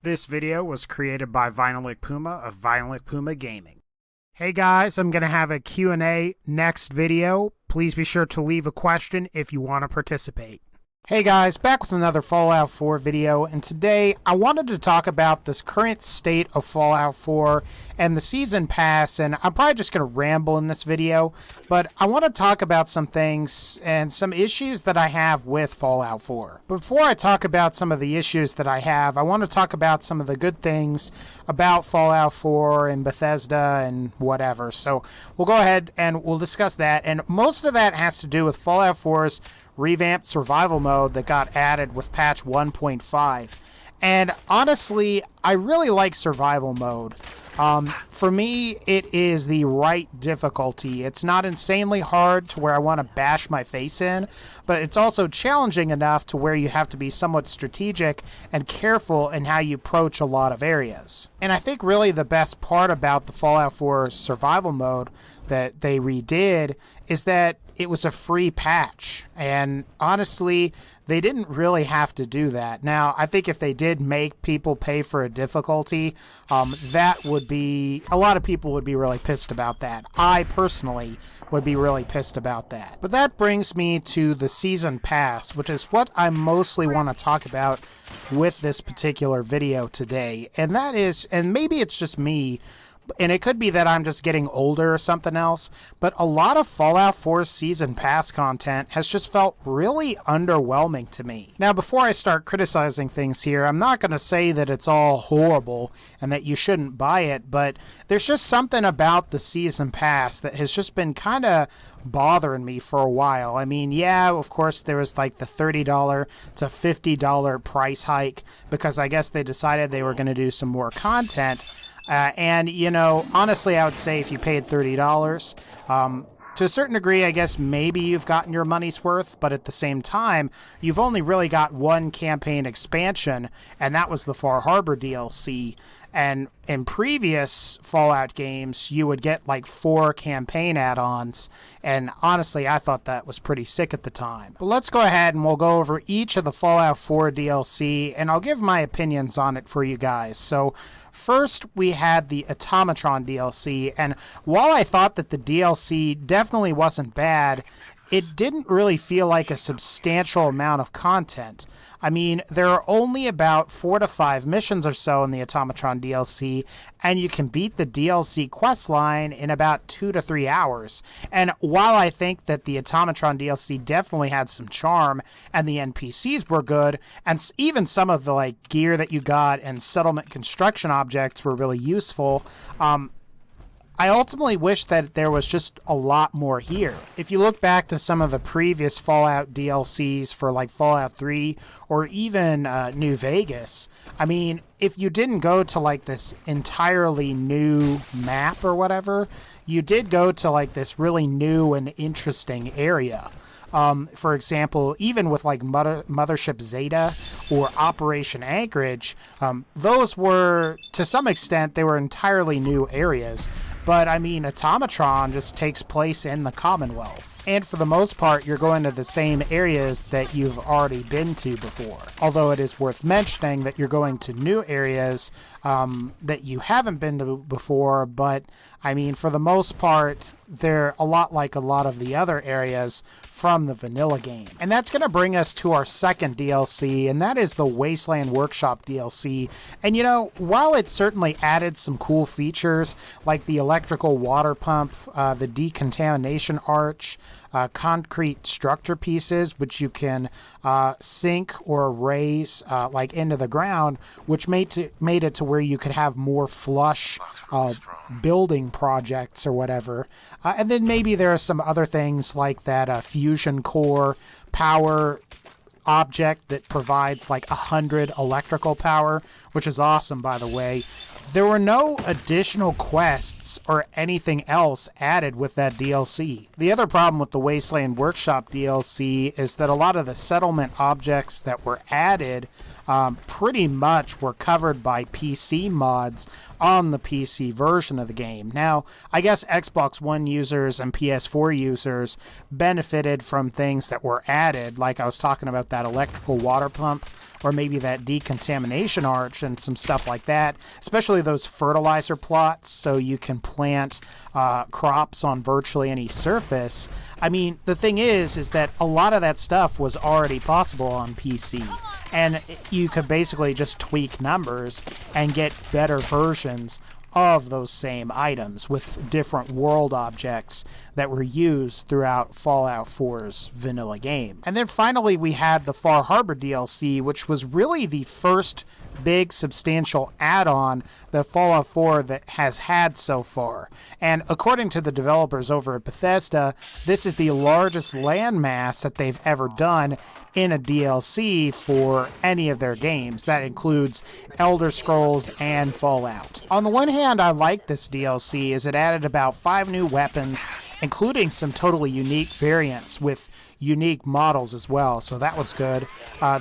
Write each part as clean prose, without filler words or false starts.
This video was created by VinylicPuma of VinylicPumaGaming. Hey guys, I'm going to have a Q&A next video. Please be sure to leave a question if you want to participate. Hey guys, back with another Fallout 4 video, and today I wanted to talk about this current state of Fallout 4 and the Season Pass, and I'm probably just going to ramble in this video, but I want to talk about some things and some issues that I have with Fallout 4. Before I talk about some of the issues that I have, I want to talk about some of the good things about Fallout 4 and Bethesda and whatever, so we'll go ahead and we'll discuss that, and most of that has to do with Fallout 4's revamped survival mode that got added with patch 1.5. And honestly, I really like survival mode. For me, it is the right difficulty. It's not insanely hard to where I want to bash my face in, but it's also challenging enough to where you have to be somewhat strategic and careful in how you approach a lot of areas. And I think really the best part about the Fallout 4 survival mode that they redid is that it was a free patch, and honestly, they didn't really have to do that. Now, I think if they did make people pay for a difficulty, that would be, a lot of people would be really pissed about that. I personally would be really pissed about that. But that brings me to the Season Pass, which is what I mostly want to talk about with this particular video today. And that is, and maybe it's just me, and it could be that I'm just getting older or something else, but a lot of Fallout 4 Season Pass content has just felt really underwhelming to me. Now, before I start criticizing things here, I'm not going to say that it's all horrible and that you shouldn't buy it, but there's just something about the Season Pass that has just been kind of bothering me for a while. I mean, yeah, of course, there was like the $30 to $50 price hike because I guess they decided they were going to do some more content. And, you know, honestly, I would say if you paid $30, to a certain degree, I guess maybe you've gotten your money's worth, but at the same time, you've only really got one campaign expansion, and that was the Far Harbor DLC. And in previous Fallout games, you would get like 4 campaign add-ons, and honestly, I thought that was pretty sick at the time. But let's go ahead and we'll go over each of the Fallout 4 DLC, and I'll give my opinions on it for you guys. So first, we had the Automatron DLC, and while I thought that the DLC definitely wasn't bad, it didn't really feel like a substantial amount of content. I mean, there are only about 4 to 5 missions or so in the Automatron DLC, and you can beat the DLC questline in about 2 to 3 hours. And while I think that the Automatron DLC definitely had some charm, and the NPCs were good, and even some of the like gear that you got and settlement construction objects were really useful, I ultimately wish that there was just a lot more here. If you look back to some of the previous Fallout DLCs for like Fallout 3 or even New Vegas, I mean, if you didn't go to like this entirely new map or whatever, you did go to like this really new and interesting area. For example, even with like Mothership Zeta or Operation Anchorage, those were, to some extent, they were entirely new areas. But, I mean, Automatron just takes place in the Commonwealth. And for the most part, you're going to the same areas that you've already been to before. Although it is worth mentioning that you're going to new areas that you haven't been to before. But, I mean, for the most part, they're a lot like a lot of the other areas from the vanilla game. And that's going to bring us to our second DLC, and that is the Wasteland Workshop DLC. And, you know, while it certainly added some cool features like the electrical water pump, the decontamination arch, concrete structure pieces, which you can sink or raise like into the ground, which made it to where you could have more flush building projects or whatever. And then maybe there are some other things like that fusion core power object that provides like 100 electrical power, which is awesome, by the way. There were no additional quests or anything else added with that DLC. The other problem with the Wasteland Workshop DLC is that a lot of the settlement objects that were added pretty much were covered by PC mods on the PC version of the game. Now, I guess Xbox One users and PS4 users benefited from things that were added, like I was talking about that that electrical water pump, or maybe that decontamination arch and some stuff like that, especially those fertilizer plots so you can plant crops on virtually any surface. I mean, the thing is that a lot of that stuff was already possible on PC, and you could basically just tweak numbers and get better versions of those same items with different world objects that were used throughout Fallout 4's vanilla game. And then finally we had the Far Harbor DLC, which was really the first big substantial add-on that Fallout 4 that has had so far. And according to the developers over at Bethesda, this is the largest landmass that they've ever done in a DLC for any of their games. That includes Elder Scrolls and Fallout. On the one hand, I like this DLC as it added about 5 new weapons, including some totally unique variants with unique models as well, so that was good.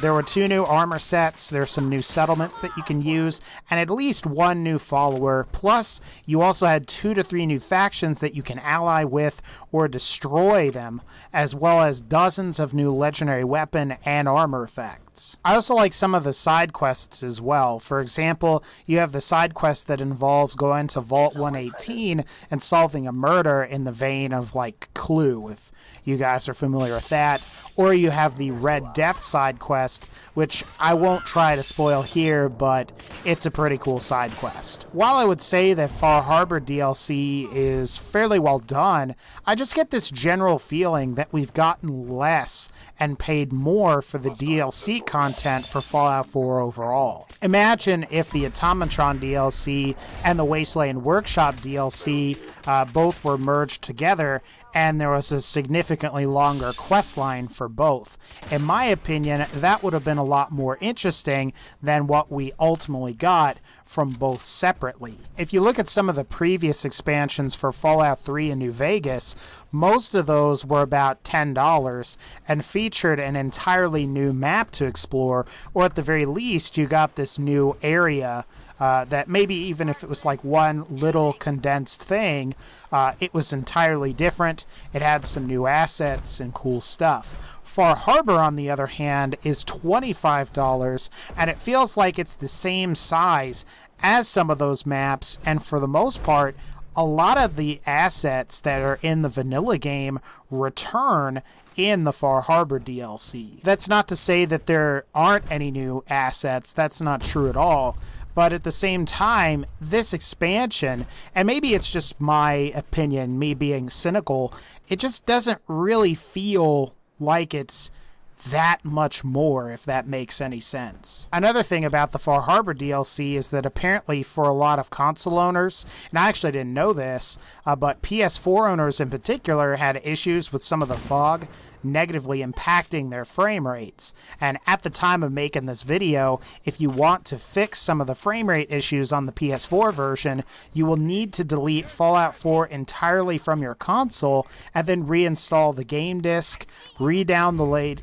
There were 2 new armor sets, there's some new settlements that you can use, and at least 1 new follower, plus you also had 2 to 3 new factions that you can ally with or destroy them, as well as dozens of new legendary weapon and armor effects. I also like some of the side quests as well. For example, you have the side quest that involves going to Vault 118 and solving a murder in the vein of like Clue, if you guys are familiar with that. Or you have the Red Death side quest, which I won't try to spoil here, but it's a pretty cool side quest. While I would say that Far Harbor DLC is fairly well done, I just get this general feeling that we've gotten less and paid more for the DLC content for Fallout 4 overall. Imagine if the Automatron DLC and the Wasteland Workshop DLC both were merged together and there was a significantly longer quest line for both. In my opinion, that would have been a lot more interesting than what we ultimately got from both separately. If you look at some of the previous expansions for Fallout 3 and New Vegas, most of those were about $10 and featured an entirely new map to explore, or at the very least you got this new area that maybe even if it was like one little condensed thing, it was entirely different. It had some new assets and cool stuff. Far Harbor, on the other hand, is $25, and it feels like it's the same size as some of those maps, and for the most part, a lot of the assets that are in the vanilla game return in the Far Harbor DLC. That's not to say that there aren't any new assets, that's not true at all. But at the same time, this expansion, and maybe it's just my opinion, me being cynical, it just doesn't really feel like it's that much more, if that makes any sense. Another thing about the Far Harbor DLC is that apparently for a lot of console owners, and I actually didn't know this, but PS4 owners in particular had issues with some of the fog negatively impacting their frame rates. And at the time of making this video, if you want to fix some of the frame rate issues on the PS4 version, you will need to delete Fallout 4 entirely from your console and then reinstall the game disc, re-download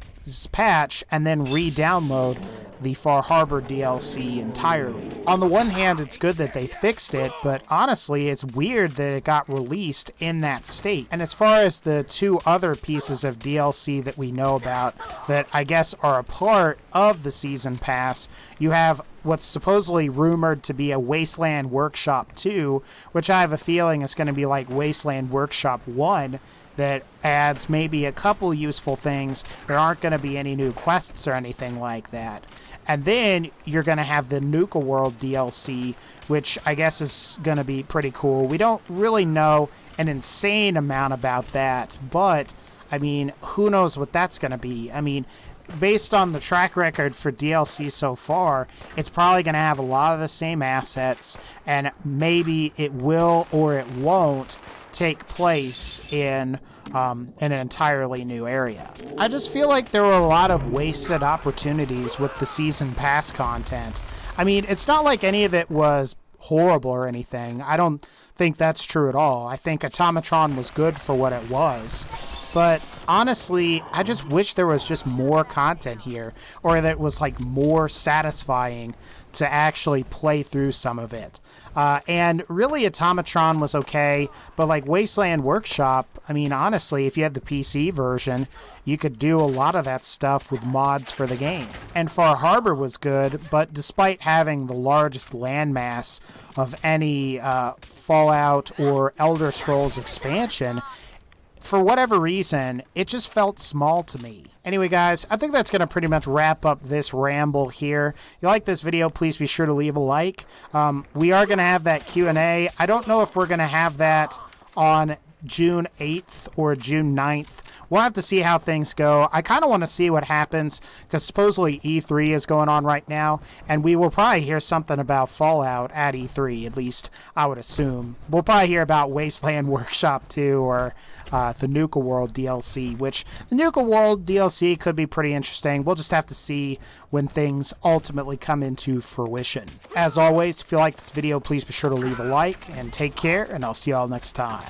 patch, and then re-download the Far Harbor DLC entirely. On the one hand, it's good that they fixed it, but honestly, it's weird that it got released in that state. And as far as the 2 other pieces of DLC that we know about that I guess are a part of the Season Pass, you have what's supposedly rumored to be a Wasteland Workshop 2, which I have a feeling is going to be like Wasteland Workshop 1, that adds maybe a couple useful things. There aren't going to be any new quests or anything like that. And then you're going to have the Nuka World DLC, which I guess is going to be pretty cool. We don't really know an insane amount about that, but, I mean, who knows what that's going to be. I mean, based on the track record for DLC so far, it's probably going to have a lot of the same assets, and maybe it will or it won't take place in an entirely new area. I just feel like there were a lot of wasted opportunities with the Season Pass content. I mean, it's not like any of it was horrible or anything. I don't think that's true at all. I think Automatron was good for what it was. But honestly, I just wish there was just more content here, or that it was like more satisfying to actually play through some of it. And really, Automatron was okay, but like Wasteland Workshop, I mean, honestly, if you had the PC version, you could do a lot of that stuff with mods for the game. And Far Harbor was good, but despite having the largest landmass of any Fallout or Elder Scrolls expansion, for whatever reason, it just felt small to me. Anyway, guys, I think that's going to pretty much wrap up this ramble here. If you like this video, please be sure to leave a like. We are going to have that Q&A. I don't know if we're going to have that on June 8th or June 9th. We'll have to see how things go. I kind of want to see what happens because supposedly E3 is going on right now, and we will probably hear something about Fallout at E3, at least I would assume. We'll probably hear about Wasteland Workshop 2 or the Nuka World DLC, which the Nuka World DLC could be pretty interesting. We'll just have to see when things ultimately come into fruition. As always, if you like this video, please be sure to leave a like, and take care, and I'll see you all next time.